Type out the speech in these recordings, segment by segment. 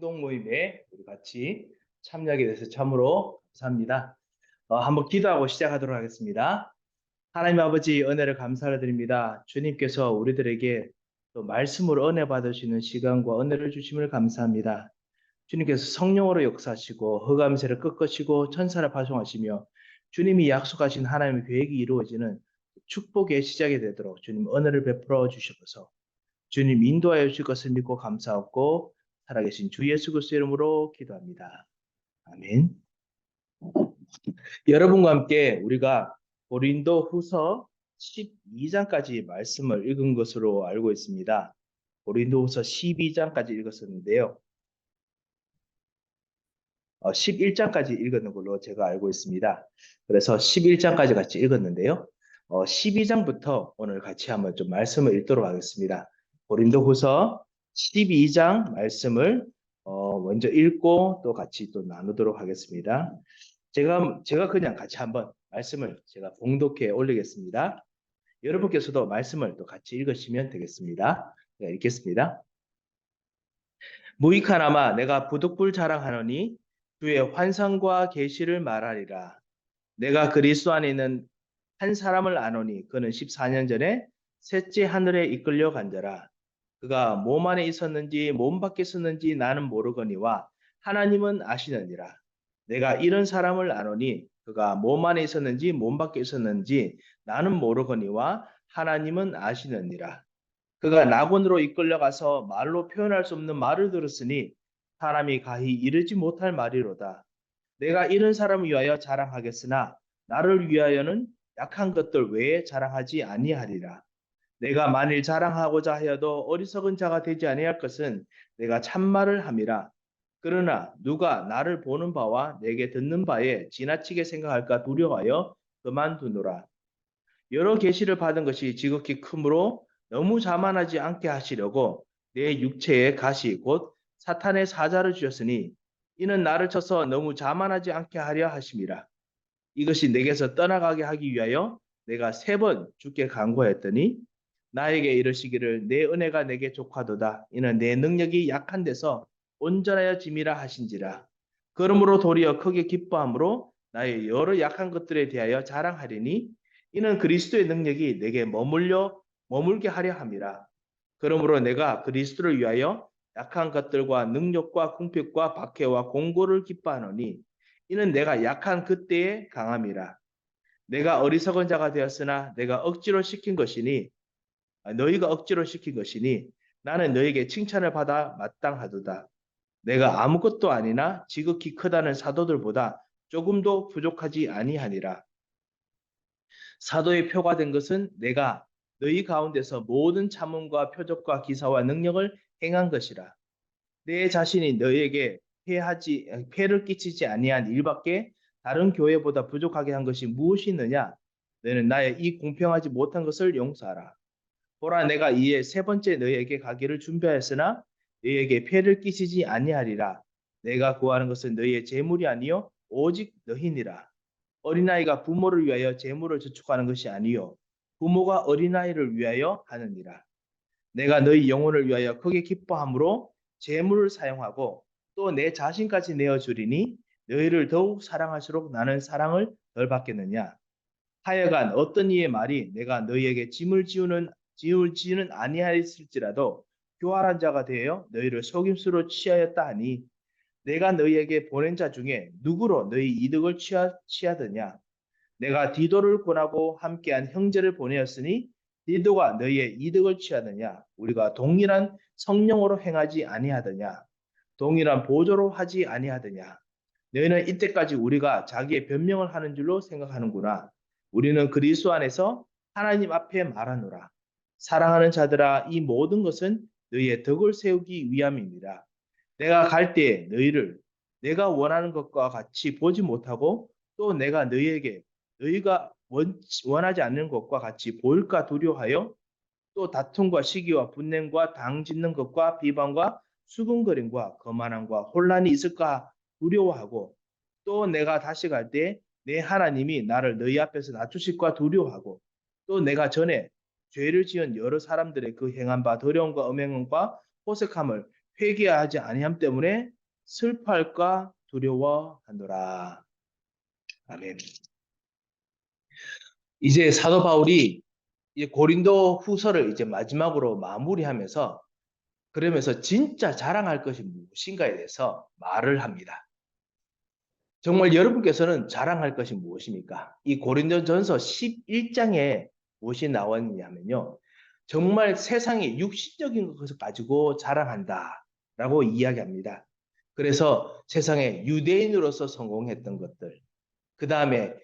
공동 모임에 우리 같이 참여하게 돼서 참으로 감사합니다. 한번 기도하고 시작하도록 하겠습니다. 하나님 아버지 은혜를 감사를 드립니다. 주님께서 우리들에게 또 말씀으로 은혜 받으시는 시간과 은혜를 주심을 감사합니다. 주님께서 성령으로 역사하시고 흑암세를 꺾으시고 천사를 파송하시며 주님이 약속하신 하나님의 계획이 이루어지는 축복의 시작이 되도록 주님 은혜를 베풀어 주셔서 주님 인도하여 주실 것을 믿고 감사하고 살아계신 주 예수 그리스도의 이름으로 기도합니다. 아멘. 여러분과 함께 우리가 고린도 후서 12장까지 말씀을 읽은 것으로 알고 있습니다. 고린도 후서 12장까지 읽었었는데요. 11장까지 읽었는 걸로 제가 알고 있습니다. 그래서 11장까지 같이 읽었는데요. 12장부터 오늘 같이 한번 좀 말씀을 읽도록 하겠습니다. 고린도 후서 12장 말씀을 먼저 읽고 또 같이 또 나누도록 하겠습니다. 제가 그냥 같이 한번 말씀을 제가 봉독해 올리겠습니다. 여러분께서도 말씀을 또 같이 읽으시면 되겠습니다. 제가 읽겠습니다. 무익하나마 내가 부득불 자랑하노니 주의 환상과 계시를 말하리라. 내가 그리스도 안에 있는 한 사람을 아노니 그는 14년 전에 셋째 하늘에 이끌려 간자라. 그가 몸 안에 있었는지 몸 밖에 있었는지 나는 모르거니와 하나님은 아시느니라. 내가 이런 사람을 아노니 그가 몸 안에 있었는지 몸 밖에 있었는지 나는 모르거니와 하나님은 아시느니라. 그가 낙원으로 이끌려가서 말로 표현할 수 없는 말을 들었으니 사람이 가히 이르지 못할 말이로다. 내가 이런 사람을 위하여 자랑하겠으나 나를 위하여는 약한 것들 외에 자랑하지 아니하리라. 내가 만일 자랑하고자 하여도 어리석은 자가 되지 아니할 것은 내가 참말을 함이라. 그러나 누가 나를 보는 바와 내게 듣는 바에 지나치게 생각할까 두려워하여 그만두노라. 여러 계시를 받은 것이 지극히 크므로 너무 자만하지 않게 하시려고 내 육체에 가시 곧 사탄의 사자를 주셨으니 이는 나를 쳐서 너무 자만하지 않게 하려 하심이라. 이것이 내게서 떠나가게 하기 위하여 내가 3번 주께 간구하였더니 나에게 이르시기를 내 은혜가 내게 족하도다. 이는 내 능력이 약한 데서 온전하여 짐이라 하신지라. 그러므로 도리어 크게 기뻐함으로 나의 여러 약한 것들에 대하여 자랑하리니 이는 그리스도의 능력이 내게 머물게 하려 함이라. 그러므로 내가 그리스도를 위하여 약한 것들과 능력과 궁핍과 박해와 공고를 기뻐하노니 이는 내가 약한 그때의 강함이라. 내가 어리석은 자가 되었으나 내가 억지로 시킨 것이니 너희가 억지로 시킨 것이니 나는 너에게 칭찬을 받아 마땅하도다. 내가 아무것도 아니나 지극히 크다는 사도들보다 조금도 부족하지 아니하니라. 사도의 표가 된 것은 내가 너희 가운데서 모든 참음과 표적과 기사와 능력을 행한 것이라. 내 자신이 너희에게 폐를 끼치지 아니한 일밖에 다른 교회보다 부족하게 한 것이 무엇이 있느냐? 너는 나의 이 공평하지 못한 것을 용서하라. 보라, 내가 이에 3번째 너희에게 가기를 준비하였으나 너희에게 폐를 끼치지 아니하리라. 내가 구하는 것은 너희의 재물이 아니요 오직 너희니라. 어린아이가 부모를 위하여 재물을 저축하는 것이 아니요 부모가 어린아이를 위하여 하느니라. 내가 너희 영혼을 위하여 크게 기뻐함으로 재물을 사용하고 또 내 자신까지 내어주리니 너희를 더욱 사랑할수록 나는 사랑을 덜 받겠느냐. 하여간 어떤 이의 말이 내가 너희에게 지는 아니하였을지라도 교활한 자가 되어 너희를 속임수로 취하였다 하니 내가 너희에게 보낸 자 중에 누구로 너희 이득을 취하더냐. 내가 디도를 권하고 함께한 형제를 보내었으니 디도가 너희의 이득을 취하느냐. 우리가 동일한 성령으로 행하지 아니하더냐. 동일한 보조로 하지 아니하더냐. 너희는 이때까지 우리가 자기의 변명을 하는 줄로 생각하는구나. 우리는 그리스도 안에서 하나님 앞에 말하노라. 사랑하는 자들아, 이 모든 것은 너희의 덕을 세우기 위함입니다. 내가 갈 때에 너희를 내가 원하는 것과 같이 보지 못하고 또 내가 너희가 원하지 않는 것과 같이 보일까 두려워하여 또 다툼과 시기와 분냄과 당 짓는 것과 비방과 수군거림과 거만함과 혼란이 있을까 두려워하고 또 내가 다시 갈 때 내 하나님이 나를 너희 앞에서 낮추실까 두려워하고 또 내가 전에 죄를 지은 여러 사람들의 그 행한 바 더러움과 음행과 호색함을 회개하지 아니함 때문에 슬퍼할까 두려워하노라. 아멘. 이제 사도 바울이 이 고린도 후서를 이제 마지막으로 마무리하면서 그러면서 진짜 자랑할 것이 무엇인가에 대해서 말을 합니다. 정말 여러분께서는 자랑할 것이 무엇입니까? 이 고린도전서 11장에 무엇이 나왔냐면요. 정말 세상의 육신적인 것을 가지고 자랑한다라고 이야기합니다. 그래서 세상에 유대인으로서 성공했던 것들, 그 다음에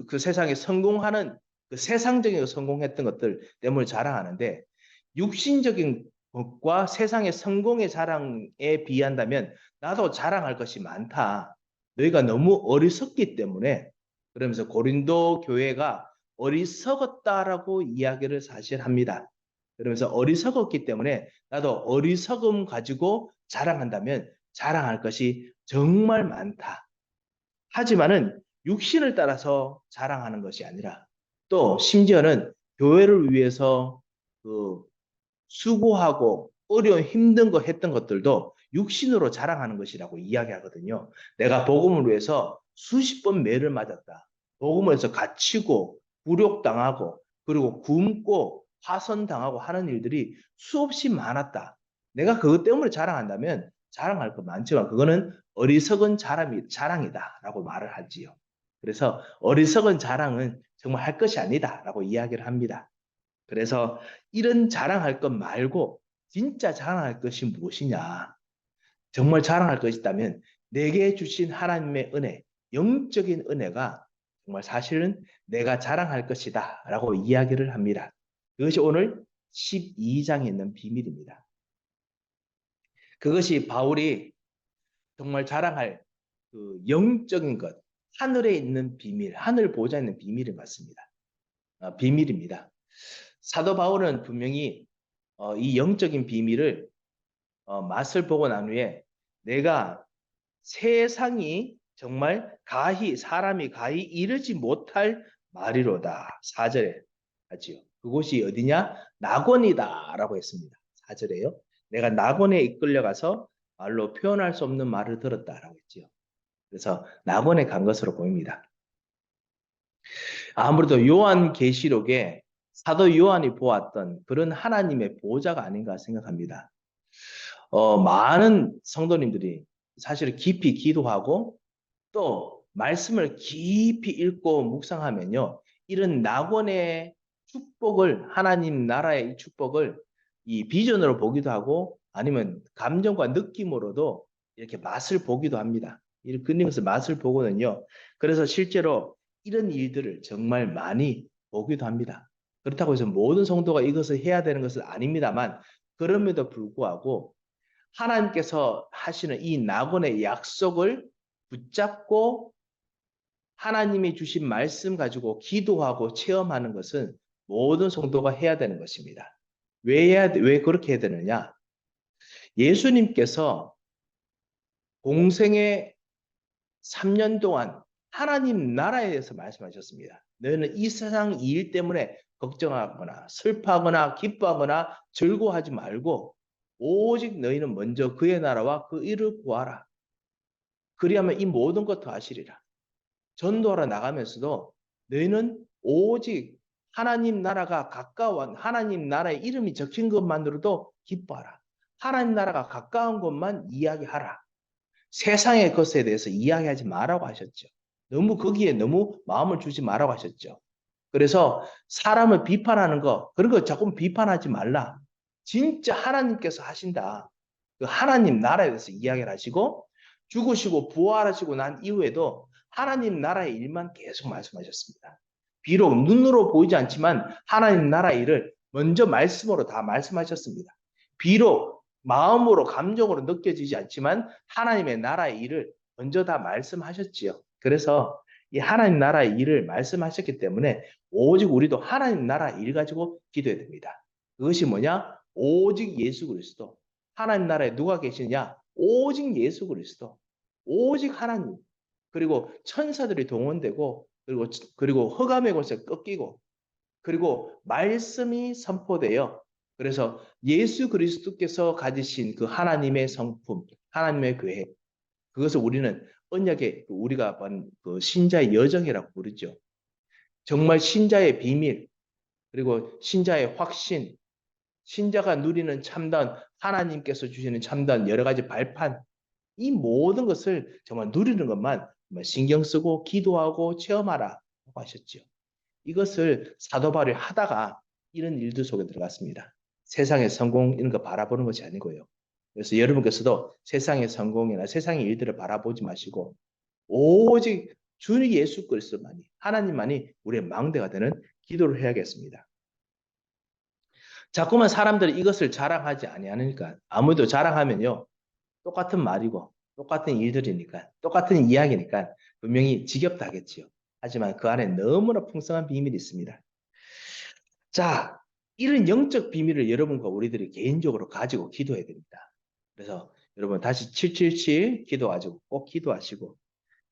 그 세상에 성공하는 그 세상적인 성공했던 것들 때문에 자랑하는데 육신적인 것과 세상의 성공의 자랑에 비한다면 나도 자랑할 것이 많다. 너희가 너무 어리석기 때문에 그러면서 고린도 교회가 어리석었다라고 이야기를 사실 합니다. 그러면서 어리석었기 때문에 나도 어리석음 가지고 자랑한다면 자랑할 것이 정말 많다. 하지만은 육신을 따라서 자랑하는 것이 아니라 또 심지어는 교회를 위해서 그 수고하고 어려운 힘든 거 했던 것들도 육신으로 자랑하는 것이라고 이야기하거든요. 내가 복음을 위해서 수십 번 매를 맞았다. 복음을 위해서 갇히고 굴욕당하고 그리고 굶고 파선당하고 하는 일들이 수없이 많았다. 내가 그것 때문에 자랑한다면 자랑할 거 많지만 그거는 어리석은 자랑이다라고 말을 하지요. 그래서 어리석은 자랑은 정말 할 것이 아니다라고 이야기를 합니다. 그래서 이런 자랑할 것 말고 진짜 자랑할 것이 무엇이냐? 정말 자랑할 것이 있다면 내게 주신 하나님의 은혜, 영적인 은혜가 정말 사실은 내가 자랑할 것이다 라고 이야기를 합니다. 그것이 오늘 12장에 있는 비밀입니다. 그것이 바울이 정말 자랑할 그 영적인 것, 하늘에 있는 비밀, 하늘 보좌에 있는 비밀이 맞습니다. 비밀입니다. 사도 바울은 분명히 이 영적인 비밀을 맛을 보고 난 후에 내가 세상이 정말 사람이 가히 이르지 못할 말이로다. 4절에 하지요. 그곳이 어디냐? 낙원이다 라고 했습니다. 4절에요. 내가 낙원에 이끌려가서 말로 표현할 수 없는 말을 들었다라고 했지요. 그래서 낙원에 간 것으로 보입니다. 아무래도 요한계시록에 사도 요한이 보았던 그런 하나님의 보호자가 아닌가 생각합니다. 많은 성도님들이 사실 깊이 기도하고 또 말씀을 깊이 읽고 묵상하면요. 이런 낙원의 축복을 하나님 나라의 축복을 이 비전으로 보기도 하고 아니면 감정과 느낌으로도 이렇게 맛을 보기도 합니다. 그런 것을 맛을 보거든요. 그래서 실제로 이런 일들을 정말 많이 보기도 합니다. 그렇다고 해서 모든 성도가 이것을 해야 되는 것은 아닙니다만 그럼에도 불구하고 하나님께서 하시는 이 낙원의 약속을 붙잡고 하나님이 주신 말씀 가지고 기도하고 체험하는 것은 모든 성도가 해야 되는 것입니다. 왜 그렇게 해야 되느냐? 예수님께서 공생의 3년 동안 하나님 나라에 대해서 말씀하셨습니다. 너희는 이 세상 일 때문에 걱정하거나 슬퍼하거나 기뻐하거나 즐거워하지 말고 오직 너희는 먼저 그의 나라와 그 일을 구하라. 그리하면 이 모든 것 더하시리라. 전도하러 나가면서도 너희는 오직 하나님 나라가 가까운 하나님 나라의 이름이 적힌 것만으로도 기뻐하라. 하나님 나라가 가까운 것만 이야기하라. 세상의 것에 대해서 이야기하지 말라고 하셨죠. 거기에 너무 마음을 주지 말라고 하셨죠. 그래서 사람을 비판하는 거 그런 거 자꾸 비판하지 말라. 진짜 하나님께서 하신다. 그 하나님 나라에 대해서 이야기를 하시고 죽으시고 부활하시고 난 이후에도 하나님 나라의 일만 계속 말씀하셨습니다. 비록 눈으로 보이지 않지만 하나님 나라의 일을 먼저 말씀으로 다 말씀하셨습니다. 비록 마음으로 감정으로 느껴지지 않지만 하나님의 나라의 일을 먼저 다 말씀하셨지요. 그래서 이 하나님 나라의 일을 말씀하셨기 때문에 오직 우리도 하나님 나라 일 가지고 기도해야 됩니다. 그것이 뭐냐? 오직 예수 그리스도. 하나님 나라에 누가 계시느냐? 오직 예수 그리스도. 오직 하나님. 그리고 천사들이 동원되고 그리고 흑암의 권세 꺾이고 그리고 말씀이 선포되어 그래서 예수 그리스도께서 가지신 그 하나님의 성품, 하나님의 계획, 그것을 우리는 언약의 우리가 그 신자의 여정이라고 부르죠. 정말 신자의 비밀, 그리고 신자의 확신, 신자가 누리는 참된 하나님께서 주시는 참된 여러 가지 발판, 이 모든 것을 정말 누리는 것만 신경 쓰고 기도하고 체험하라고 하셨죠. 이것을 사도 바울이 하다가 이런 일들 속에 들어갔습니다. 세상의 성공 이런 거 바라보는 것이 아니고요. 그래서 여러분께서도 세상의 성공이나 세상의 일들을 바라보지 마시고 오직 주 예수 그리스도만이 하나님만이 우리의 망대가 되는 기도를 해야겠습니다. 자꾸만 사람들이 이것을 자랑하지 아니하니까 아무도 자랑하면요 똑같은 말이고 똑같은 일들이니까 똑같은 이야기니까 분명히 지겹다 하겠지요. 하지만 그 안에 너무나 풍성한 비밀이 있습니다. 자, 이런 영적 비밀을 여러분과 우리들이 개인적으로 가지고 기도해야 됩니다. 그래서 여러분 다시 777 기도가지고 꼭 기도하시고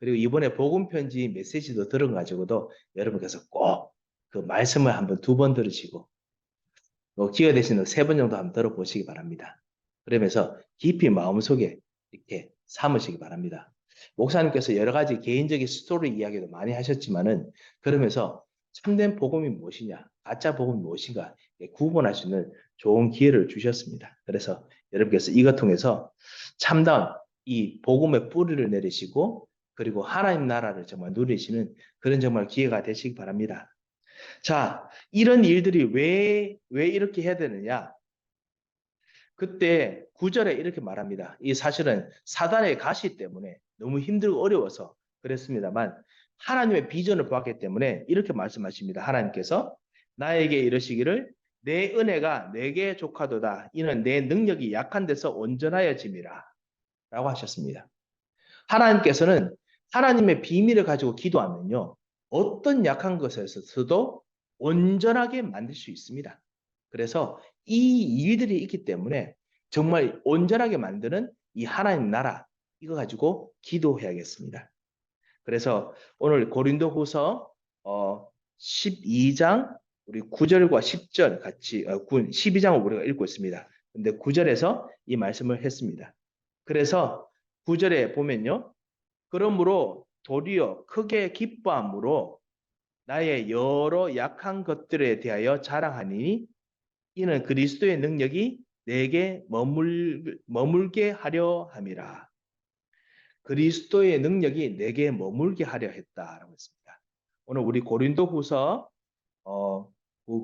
그리고 이번에 복음 편지 메시지도 들어가지고도 여러분께서 꼭 그 말씀을 한번 2번 들으시고 기회 되시는 3번 정도 한번 들어보시기 바랍니다. 그러면서 깊이 마음속에 이렇게 삼으시기 바랍니다. 목사님께서 여러 가지 개인적인 스토리 이야기도 많이 하셨지만은 그러면서 참된 복음이 무엇이냐, 가짜 복음이 무엇인가 구분할 수 있는 좋은 기회를 주셨습니다. 그래서 여러분께서 이것 통해서 참다운 이 복음의 뿌리를 내리시고 그리고 하나님 나라를 정말 누리시는 그런 정말 기회가 되시기 바랍니다. 자, 이런 일들이 왜 이렇게 해야 되느냐? 그때 9절에 이렇게 말합니다. 이 사실은 사단의 가시 때문에 너무 힘들고 어려워서 그랬습니다만 하나님의 비전을 보았기 때문에 이렇게 말씀하십니다. 하나님께서 나에게 이르시기를 내 은혜가 내게 족하도다. 이는 내 능력이 약한 데서 온전하여짐이라. 라고 하셨습니다. 하나님께서는 하나님의 비밀을 가지고 기도하면요. 어떤 약한 것에서도 온전하게 만들 수 있습니다. 그래서 이 일들이 있기 때문에 정말 온전하게 만드는 이 하나님 나라 이거 가지고 기도해야겠습니다. 그래서 오늘 고린도후서 12장 우리 9절과 10절 같이 12장을 우리가 읽고 있습니다. 근데 9절에서 이 말씀을 했습니다. 그래서 9절에 보면요. 그러므로 도리어 크게 기뻐함으로 나의 여러 약한 것들에 대하여 자랑하니 이는 그리스도의 능력이 내게 머물게 하려 함이라. 그리스도의 능력이 내게 머물게 하려 했다라고 했습니다. 오늘 우리 고린도후서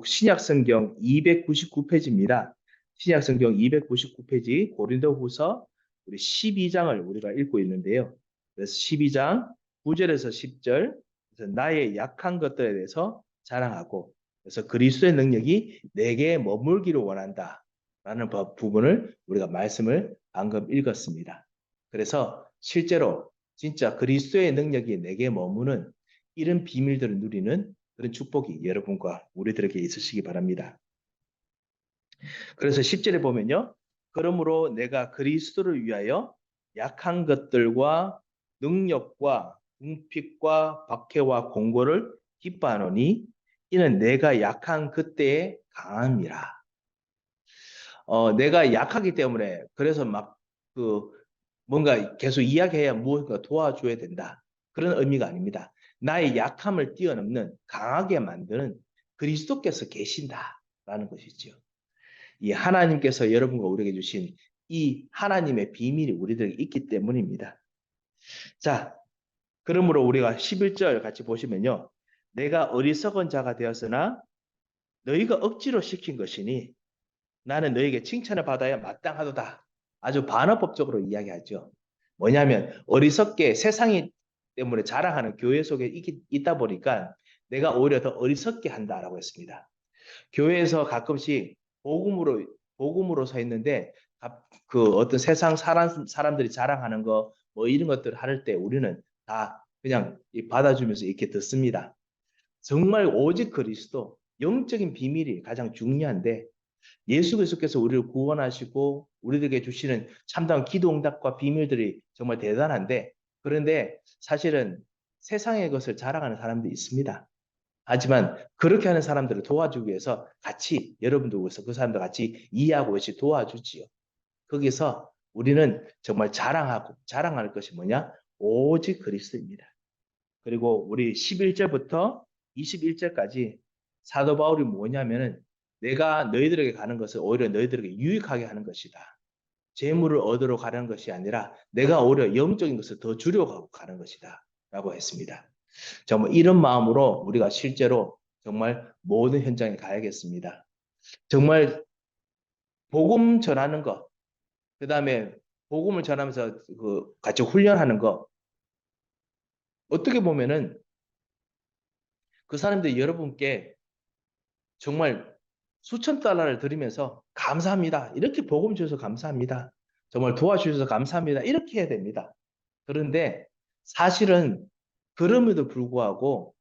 신약성경 299페이지입니다. 신약성경 299페이지 고린도후서 우리 12장을 우리가 읽고 있는데요. 그래서 12장 9절에서 10절 그래서 나의 약한 것들에 대해서 자랑하고 그래서 그리스도의 능력이 내게 머물기를 원한다라는 부분을 우리가 말씀을 방금 읽었습니다. 그래서 실제로 진짜 그리스도의 능력이 내게 머무는 이런 비밀들을 누리는 그런 축복이 여러분과 우리들에게 있으시기 바랍니다. 그래서 10절에 보면요. 그러므로 내가 그리스도를 위하여 약한 것들과 능력과 궁핍과 박해와 공고를 기뻐하노니 이는 내가 약한 그때의 강함이라. 내가 약하기 때문에 그래서 막 뭔가 계속 이야기해야 무엇인가 도와줘야 된다. 그런 의미가 아닙니다. 나의 약함을 뛰어넘는 강하게 만드는 그리스도께서 계신다라는 것이죠. 이 하나님께서 여러분과 우리에게 주신 이 하나님의 비밀이 우리들에게 있기 때문입니다. 자, 그러므로 우리가 11절 같이 보시면요. 내가 어리석은 자가 되었으나 너희가 억지로 시킨 것이니 나는 너에게 칭찬을 받아야 마땅하도다. 아주 반어법적으로 이야기하죠. 뭐냐면 어리석게 세상이 때문에 자랑하는 교회 속에 있다 보니까 내가 오히려 더 어리석게 한다라고 했습니다. 교회에서 가끔씩 복음으로 서 있는데 그 어떤 세상 사람들이 자랑하는 거 뭐 이런 것들을 할 때 우리는 다 그냥 받아주면서 이렇게 듣습니다. 정말 오직 그리스도 영적인 비밀이 가장 중요한데 예수 그리스도께서 우리를 구원하시고 우리들에게 주시는 참다운 기도 응답과 비밀들이 정말 대단한데 그런데 사실은 세상의 것을 자랑하는 사람들이 있습니다. 하지만 그렇게 하는 사람들을 도와주기 위해서 같이 여러분도 위해서 그 사람들 같이 이해하고 같이 도와주지요. 거기서 우리는 정말 자랑할 것이 뭐냐? 오직 그리스도입니다. 그리고 우리 11절부터 21절까지 사도 바울이 뭐냐면은 내가 너희들에게 가는 것을 오히려 너희들에게 유익하게 하는 것이다. 재물을 얻으러 가는 것이 아니라 내가 오히려 영적인 것을 더 주려고 가는 것이다. 라고 했습니다. 정말 이런 마음으로 우리가 실제로 정말 모든 현장에 가야겠습니다. 정말 복음 전하는 것, 그 다음에 복음을 전하면서 같이 훈련하는 것, 어떻게 보면은 그 사람들이 여러분께 정말 수천 달러를 드리면서 감사합니다. 이렇게 복음 주셔서 감사합니다. 정말 도와주셔서 감사합니다. 이렇게 해야 됩니다. 그런데 사실은 그럼에도 불구하고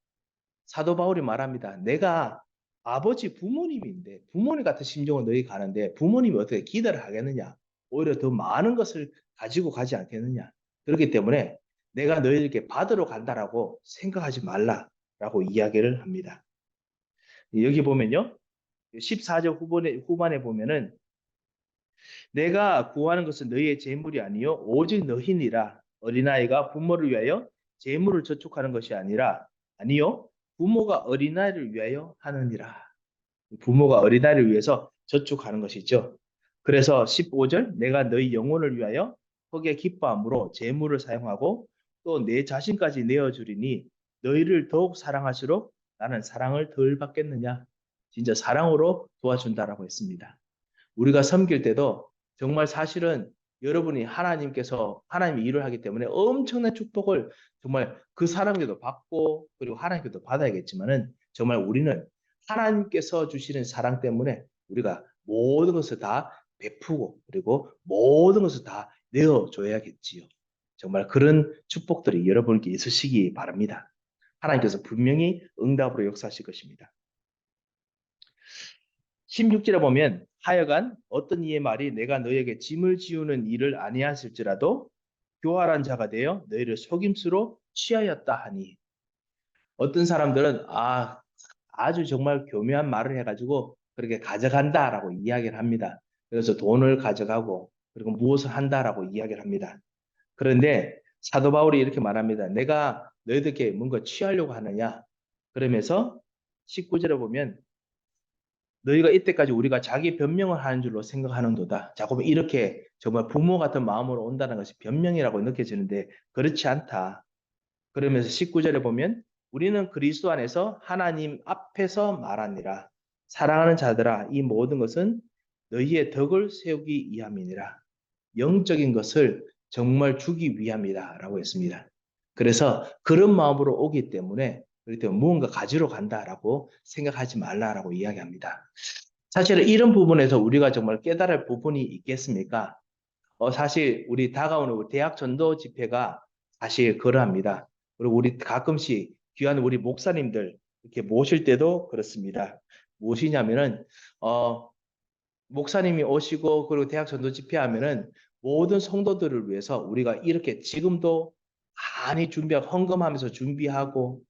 사도 바울이 말합니다. 내가 아버지 부모님인데 부모님 같은 심정으로 너희 가는데 부모님이 어떻게 기대를 하겠느냐? 오히려 더 많은 것을 가지고 가지 않겠느냐? 그렇기 때문에 내가 너희들께 받으러 간다라고 생각하지 말라라고 이야기를 합니다. 여기 보면요. 14절 후반에 보면은 내가 구하는 것은 너희의 재물이 아니요 오직 너희니라. 어린아이가 부모를 위하여 재물을 저축하는 것이 아니요 부모가 어린아이를 위하여 하느니라. 부모가 어린아이를 위해서 저축하는 것이죠. 그래서 15절 내가 너희 영혼을 위하여 흙의 기뻐함으로 재물을 사용하고 또 내 자신까지 내어주리니 너희를 더욱 사랑할수록 나는 사랑을 덜 받겠느냐. 진짜 사랑으로 도와준다라고 했습니다. 우리가 섬길 때도 정말 사실은 여러분이 하나님이 일을 하기 때문에 엄청난 축복을 정말 그 사람에게도 받고 그리고 하나님께도 받아야겠지만은 정말 우리는 하나님께서 주시는 사랑 때문에 우리가 모든 것을 다 베푸고 그리고 모든 것을 다 내어줘야겠지요. 정말 그런 축복들이 여러분께 있으시기 바랍니다. 하나님께서 분명히 응답으로 역사하실 것입니다. 16절에 보면 하여간 어떤 이의 말이 내가 너에게 짐을 지우는 일을 아니하실지라도 교활한 자가 되어 너희를 속임수로 취하였다 하니 어떤 사람들은 아주 정말 교묘한 말을 해가지고 그렇게 가져간다라고 이야기를 합니다. 그래서 돈을 가져가고 그리고 무엇을 한다라고 이야기를 합니다. 그런데 사도 바울이 이렇게 말합니다. 내가 너희들께 뭔가 취하려고 하느냐? 그러면서 19절에 보면 너희가 이때까지 우리가 자기 변명을 하는 줄로 생각하는도다. 자꾸 이렇게 정말 부모 같은 마음으로 온다는 것이 변명이라고 느껴지는데 그렇지 않다. 그러면서 19절에 보면 우리는 그리스도 안에서 하나님 앞에서 말하니라. 사랑하는 자들아 이 모든 것은 너희의 덕을 세우기 위함이니라. 영적인 것을 정말 주기 위함이다 라고 했습니다. 그래서 그런 마음으로 오기 때문에 그렇기 때문에 무언가 가지러 간다라고 생각하지 말라라고 이야기합니다. 사실은 이런 부분에서 우리가 정말 깨달을 부분이 있겠습니까? 사실 우리 다가오는 우리 대학 전도 집회가 사실 그러합니다. 그리고 우리 가끔씩 귀한 우리 목사님들 이렇게 모실 때도 그렇습니다. 무엇이냐면은 목사님이 오시고 그리고 대학 전도 집회하면은 모든 성도들을 위해서 우리가 이렇게 지금도 많이 준비하고 헌금하면서 준비하고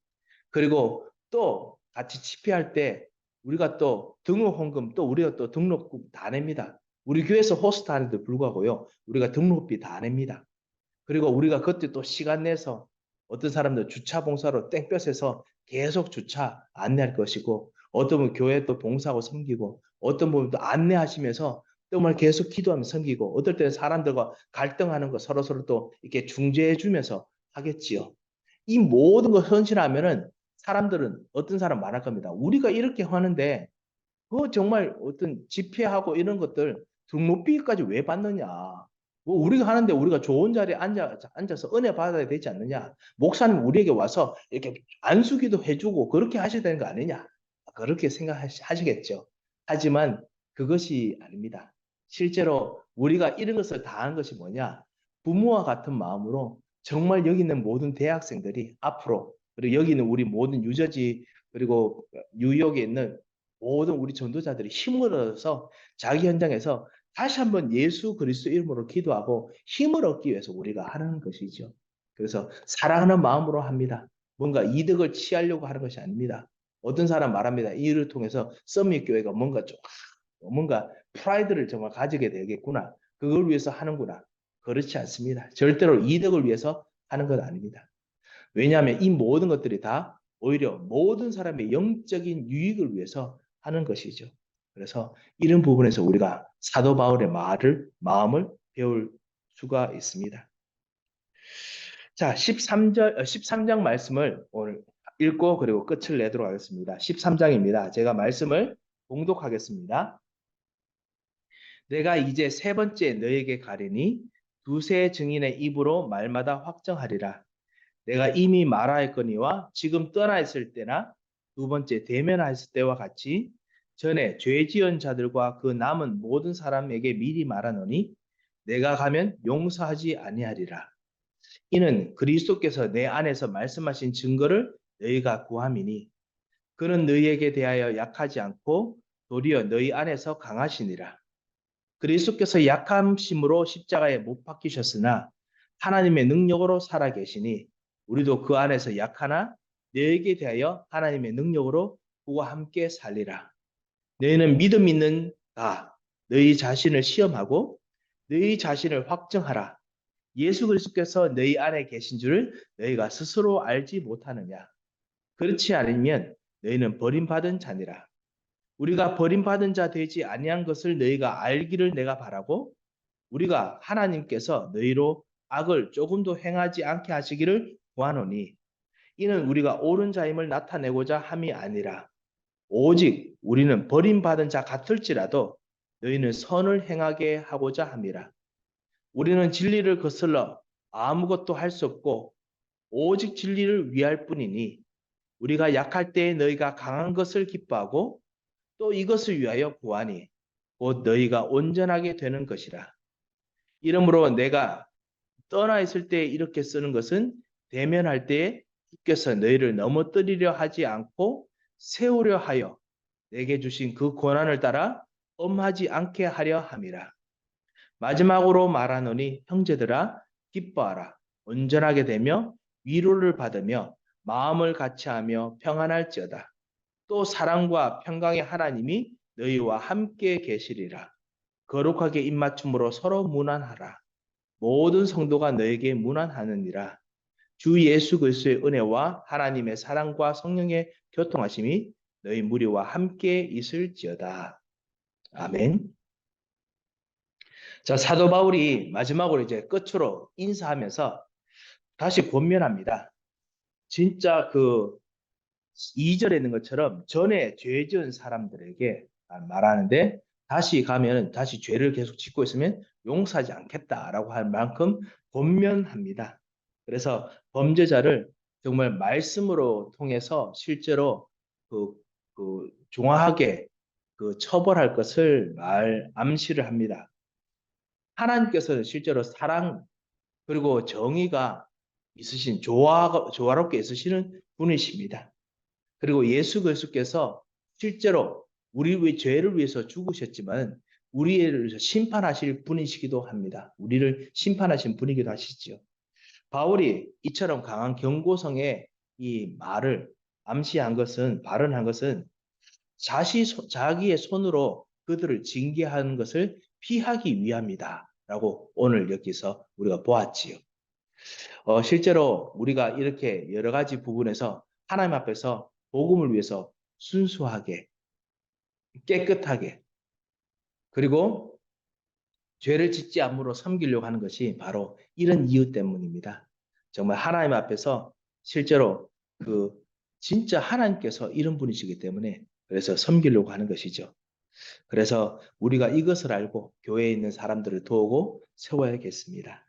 그리고 또 같이 집회할 때 우리가 또 등록 헌금 또 우리가 또 등록금 다 냅니다. 우리 교회에서 호스트 하는데 불구하고요. 우리가 등록비 다 냅니다. 그리고 우리가 그때 또 시간 내서 어떤 사람들 주차 봉사로 땡볕에서 계속 주차 안내할 것이고 어떤 분은 교회 또 봉사하고 섬기고 어떤 분은 또 안내하시면서 정말 계속 기도하면서 섬기고 어떨 때는 사람들과 갈등하는 거 서로서로 또 이렇게 중재해 주면서 하겠지요. 이 모든 걸 헌신하면은 사람들은 어떤 사람 말할 겁니다. 우리가 이렇게 하는데 그거 정말 어떤 집회하고 이런 것들 등록비까지 왜 받느냐. 뭐 우리가 하는데 우리가 좋은 자리에 앉아서 은혜 받아야 되지 않느냐. 목사님 우리에게 와서 이렇게 안수기도 해주고 그렇게 하셔야 되는 거 아니냐. 그렇게 생각하시겠죠. 하지만 그것이 아닙니다. 실제로 우리가 이런 것을 다 한 것이 뭐냐. 부모와 같은 마음으로 정말 여기 있는 모든 대학생들이 앞으로 그리고 여기 있는 우리 모든 유저지 그리고 뉴욕에 있는 모든 우리 전도자들이 힘을 얻어서 자기 현장에서 다시 한번 예수 그리스도 이름으로 기도하고 힘을 얻기 위해서 우리가 하는 것이죠. 그래서 사랑하는 마음으로 합니다. 뭔가 이득을 취하려고 하는 것이 아닙니다. 어떤 사람 말합니다. 이 일을 통해서 서밋 교회가 뭔가 프라이드를 정말 가지게 되겠구나. 그걸 위해서 하는구나. 그렇지 않습니다. 절대로 이득을 위해서 하는 건 아닙니다. 왜냐하면 이 모든 것들이 다 오히려 모든 사람의 영적인 유익을 위해서 하는 것이죠. 그래서 이런 부분에서 우리가 사도 바울의 마음을 배울 수가 있습니다. 자, 13장 말씀을 오늘 읽고 그리고 끝을 내도록 하겠습니다. 13장입니다. 제가 말씀을 봉독하겠습니다. 내가 이제 세 번째 너에게 가리니 두세 증인의 입으로 말마다 확정하리라. 내가 이미 말하였거니와 지금 떠나 있을 때나 두 번째 대면하였을 때와 같이 전에 죄 지은 자들과 그 남은 모든 사람에게 미리 말하노니 내가 가면 용서하지 아니하리라. 이는 그리스도께서 내 안에서 말씀하신 증거를 너희가 구함이니 그는 너희에게 대하여 약하지 않고 도리어 너희 안에서 강하시니라. 그리스도께서 약함심으로 십자가에 못 박히셨으나 하나님의 능력으로 살아계시니 우리도 그 안에서 약하나 너에게 대하여 하나님의 능력으로 그와 함께 살리라. 너희는 믿음 있는 가 너희 자신을 시험하고 너희 자신을 확정하라. 예수 그리스도께서 너희 안에 계신 줄을 너희가 스스로 알지 못하느냐. 그렇지 않으면 너희는 버림받은 자니라. 우리가 버림받은 자 되지 아니한 것을 너희가 알기를 내가 바라고 우리가 하나님께서 너희로 악을 조금도 행하지 않게 하시기를 구하노니 이는 우리가 옳은 자임을 나타내고자 함이 아니라 오직 우리는 버림받은 자 같을지라도 너희는 선을 행하게 하고자 함이라. 우리는 진리를 거슬러 아무것도 할 수 없고 오직 진리를 위할 뿐이니 우리가 약할 때에 너희가 강한 것을 기뻐하고 또 이것을 위하여 구하니 곧 너희가 온전하게 되는 것이라. 이러므로 내가 떠나 있을 때 이렇게 쓰는 것은 대면할 때에 주께서 너희를 넘어뜨리려 하지 않고 세우려 하여 내게 주신 그 권한을 따라 엄하지 않게 하려 함이라. 마지막으로 말하노니 형제들아 기뻐하라. 온전하게 되며 위로를 받으며 마음을 같이하며 평안할지어다. 또 사랑과 평강의 하나님이 너희와 함께 계시리라. 거룩하게 입맞춤으로 서로 문안하라. 모든 성도가 너에게 문안하느니라. 주 예수 그리스도의 은혜와 하나님의 사랑과 성령의 교통하심이 너희 무리와 함께 있을지어다. 아멘. 자, 사도 바울이 마지막으로 이제 끝으로 인사하면서 다시 권면합니다. 진짜 그 2절에 있는 것처럼 전에 죄 지은 사람들에게 말하는데 다시 가면 다시 죄를 계속 짓고 있으면 용서하지 않겠다라고 할 만큼 권면합니다. 그래서 범죄자를 정말 말씀으로 통해서 실제로 종합하게 처벌할 것을 암시를 합니다. 하나님께서는 실제로 사랑 그리고 정의가 있으신 조화롭게 있으시는 분이십니다. 그리고 예수 그리스도께서 실제로 우리 죄를 위해서 죽으셨지만 우리를 위해서 심판하실 분이시기도 합니다. 우리를 심판하신 분이기도 하시지요. 바울이 이처럼 강한 경고성의 이 말을 발언한 것은 자기의 손으로 그들을 징계하는 것을 피하기 위함이다. 라고 오늘 여기서 우리가 보았지요. 실제로 우리가 이렇게 여러 가지 부분에서 하나님 앞에서 복음을 위해서 순수하게, 깨끗하게, 그리고 죄를 짓지 않므로 섬기려고 하는 것이 바로 이런 이유 때문입니다. 정말 하나님 앞에서 실제로 진짜 하나님께서 이런 분이시기 때문에 그래서 섬기려고 하는 것이죠. 그래서 우리가 이것을 알고 교회에 있는 사람들을 도우고 세워야겠습니다.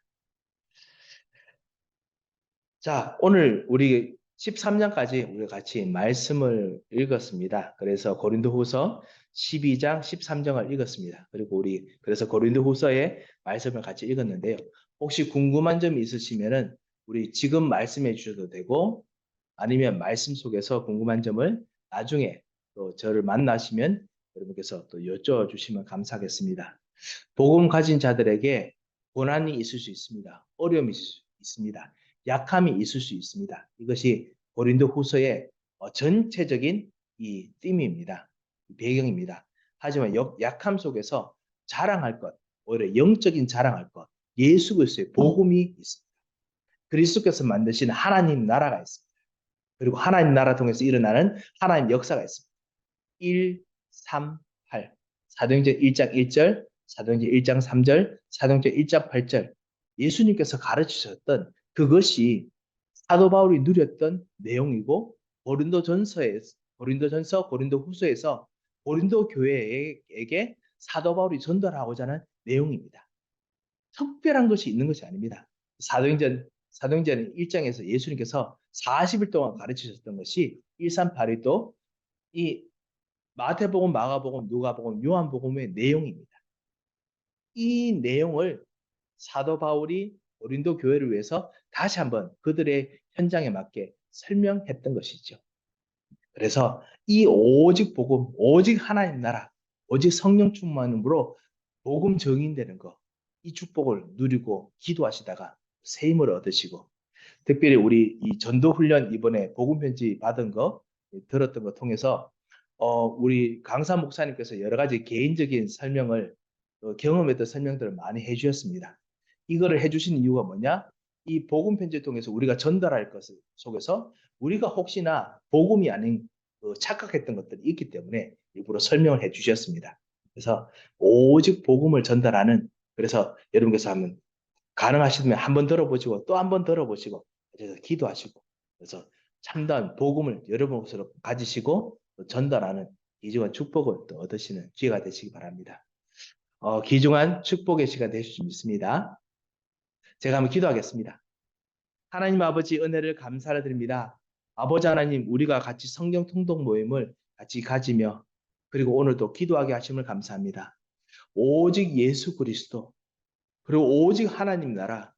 자, 오늘 우리 13장까지 우리가 같이 말씀을 읽었습니다. 그래서 고린도후서 12장 13장을 읽었습니다. 그리고 그래서 고린도후서의 말씀을 같이 읽었는데요. 혹시 궁금한 점이 있으시면은 우리 지금 말씀해 주셔도 되고 아니면 말씀 속에서 궁금한 점을 나중에 또 저를 만나시면 여러분께서 또 여쭤주시면 감사하겠습니다. 복음 가진 자들에게 고난이 있을 수 있습니다. 어려움이 있습니다. 약함이 있을 수 있습니다. 이것이 고린도 후서의 전체적인 이 띠입니다. 배경입니다. 하지만 약함 속에서 자랑할 것, 오히려 영적인 자랑할 것, 예수 그리스도의 복음이 있습니다. 그리스도께서 만드신 하나님 나라가 있습니다. 그리고 하나님 나라 통해서 일어나는 하나님 역사가 있습니다. 1, 3, 8. 사도행전 1장 1절, 사도행전 1장 3절, 사도행전 1장 8절. 예수님께서 가르치셨던 그것이 사도 바울이 누렸던 내용이고 고린도 후서에서 고린도 교회에게 사도 바울이 전달하고자 하는 내용입니다. 특별한 것이 있는 것이 아닙니다. 사도행전 1장에서 예수님께서 40일 동안 가르치셨던 것이 138이 이 마태복음, 마가복음, 누가복음, 요한복음의 내용입니다. 이 내용을 사도 바울이 고린도 교회를 위해서 다시 한번 그들의 현장에 맞게 설명했던 것이죠. 그래서 이 오직 복음, 오직 하나님 나라, 오직 성령 충만으로 복음 증인되는 것, 이 축복을 누리고 기도하시다가 새 힘을 얻으시고, 특별히 우리 이 전도 훈련 이번에 복음 편지 받은 거 들었던 거 통해서 우리 강사 목사님께서 여러 가지 개인적인 설명을 경험했던 설명들을 많이 해주셨습니다. 이거를 해주신 이유가 뭐냐? 이 복음 편지를 통해서 우리가 전달할 것 속에서 우리가 혹시나 복음이 아닌 착각했던 것들이 있기 때문에 일부러 설명을 해주셨습니다. 그래서 오직 복음을 전달하는, 그래서 여러분께서 한번 가능하시면 한번 들어보시고 또 한 번 들어보시고 그래서 기도하시고 그래서 참다운 복음을 여러분으로 가지시고 또 전달하는 귀중한 축복을 또 얻으시는 기회가 되시기 바랍니다. 귀중한 축복의 시간 되실 줄 믿습니다. 제가 한번 기도하겠습니다. 하나님 아버지 은혜를 감사를 드립니다. 아버지 하나님 우리가 같이 성경 통독 모임을 같이 가지며 그리고 오늘도 기도하게 하심을 감사합니다. 오직 예수 그리스도 그리고 오직 하나님 나라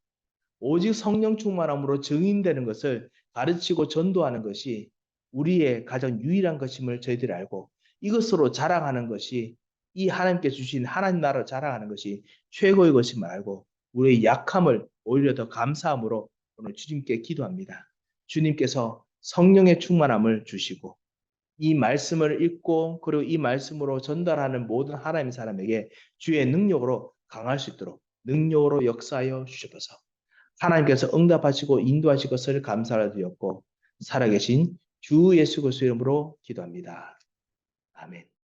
오직 성령 충만함으로 증인되는 것을 가르치고 전도하는 것이 우리의 가장 유일한 것임을 저희들이 알고 이것으로 자랑하는 것이 이 하나님께 주신 하나님 나라를 자랑하는 것이 최고의 것임을 알고 우리의 약함을 오히려 더 감사함으로 오늘 주님께 기도합니다. 주님께서 성령의 충만함을 주시고 이 말씀을 읽고 그리고 이 말씀으로 전달하는 모든 하나님의 사람에게 주의 능력으로 강할 수 있도록 능력으로 역사하여 주셔서 하나님께서 응답하시고 인도하실 것을 감사를 드렸고 살아계신 주 예수 그리스도 이름으로 기도합니다. 아멘.